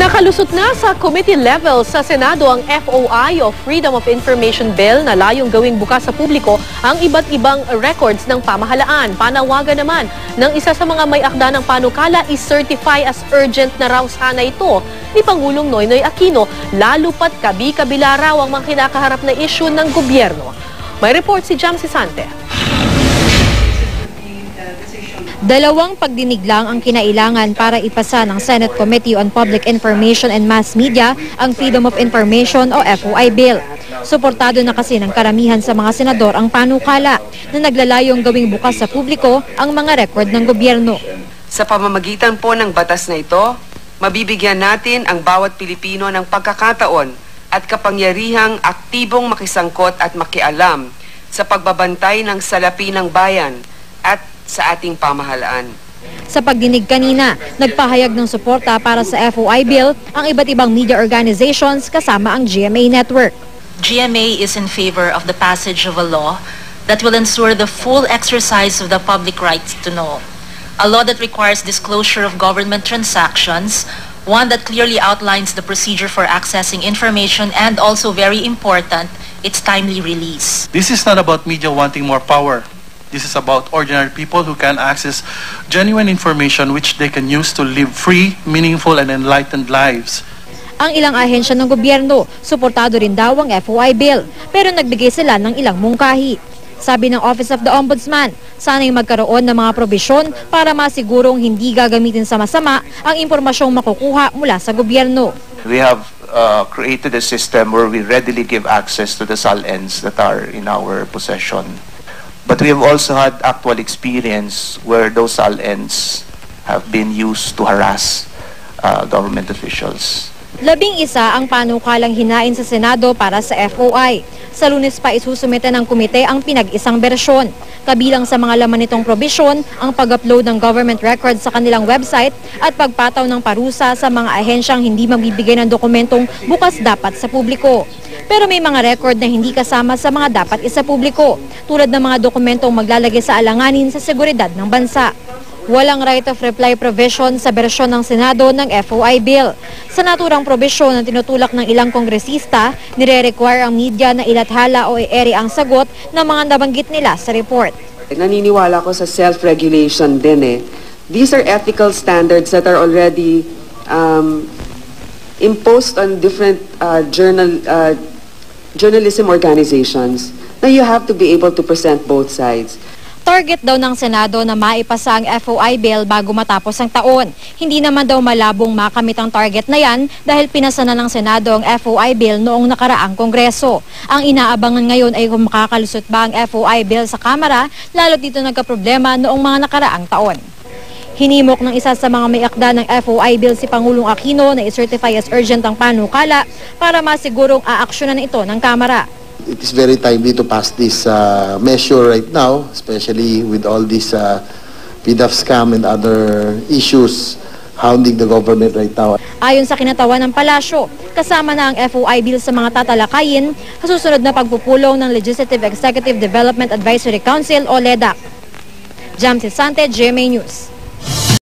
Nakalusot na sa committee level sa Senado ang FOI o Freedom of Information Bill na layong gawing bukas sa publiko ang iba't ibang records ng pamahalaan. Panawagan naman ng isa sa mga may akda ng panukala i-certify as urgent na raw sana ito ni Pangulong Noynoy Aquino, lalo pat kabi-kabila raw ang mga kinakaharap na issue ng gobyerno. May report si Jamsi Sante. Dalawang pagdinig lang ang kinailangan para ipasa ng Senate Committee on Public Information and Mass Media ang Freedom of Information o FOI Bill. Suportado na kasi ng karamihan sa mga senador ang panukala na naglalayong gawing bukas sa publiko ang mga record ng gobyerno. Sa pamamagitan po ng batas na ito, mabibigyan natin ang bawat Pilipino ng pagkakataon at kapangyarihang aktibong makisangkot at makialam sa pagbabantay ng salapi ng bayan at sa ating pamahalaan. Sa pagdinig kanina, nagpahayag ng suporta para sa FOI Bill ang iba't ibang media organizations kasama ang GMA Network. GMA is in favor of the passage of a law that will ensure the full exercise of the public right to know. A law that requires disclosure of government transactions, one that clearly outlines the procedure for accessing information, and also very important, its timely release. This is not about media wanting more power. This is about ordinary people who can access genuine information which they can use to live free, meaningful, and enlightened lives. Ang ilang ahensya ng gobyerno, suportado rin daw ang FOI Bill, pero nagbigay sila ng ilang mungkahi. Sabi ng Office of the Ombudsman, sana'y magkaroon ng mga probisyon para masigurong hindi gagamitin sa masama ang impormasyong makukuha mula sa gobyerno. We have created a system where we readily give access to the SALNs that are in our possession. But we have also had actual experience where those SALNs have been used to harass government officials. 11 ang panukalang hinain sa Senado para sa FOI. Sa Lunes pa isusumite ng komite ang pinag-isang bersyon. Kabilang sa mga laman nitong probisyon ang pag-upload ng government records sa kanilang website at pagpataw ng parusa sa mga ahensyang hindi magbibigay ng dokumentong bukas dapat sa publiko. Pero may mga record na hindi kasama sa mga dapat isa publiko, tulad ng mga dokumentong maglalagay sa alanganin sa seguridad ng bansa. Walang right of reply provision sa bersyon ng Senado ng FOI Bill. Sa naturang probisyon na tinutulak ng ilang kongresista, nire-require ang media na ilathala o i-ere ang sagot ng mga nabanggit nila sa report. Naniniwala ko sa self-regulation din . These are ethical standards that are already imposed on different journalism organizations. Now you have to be able to present both sides. Target daw ng Senado na maipasa ang FOI Bill bago matapos ang taon. Hindi naman daw malabong makamit ang target na yan dahil pinasa na ng Senado ang FOI Bill noong nakaraang Kongreso. Ang inaabangan ngayon ay kung makakalusot ba ang FOI Bill sa Kamara, lalo dito nagkaproblema noong mga nakaraang taon. Hinimok ng isa sa mga may akda ng FOI Bill si Pangulong Aquino na i-certify as urgent ang panukala para masigurong aaksyonan ito ng Kamara. It is very timely to pass this measure right now, especially with all these PDAF scam and other issues hounding the government right now. Ayon sa kinatawan ng palasyo, kasama na ang FOI Bill sa mga tatalakayin sa susunod na pagpupulong ng Legislative Executive Development Advisory Council o LEDAC. Jamsi Sante, GMA News.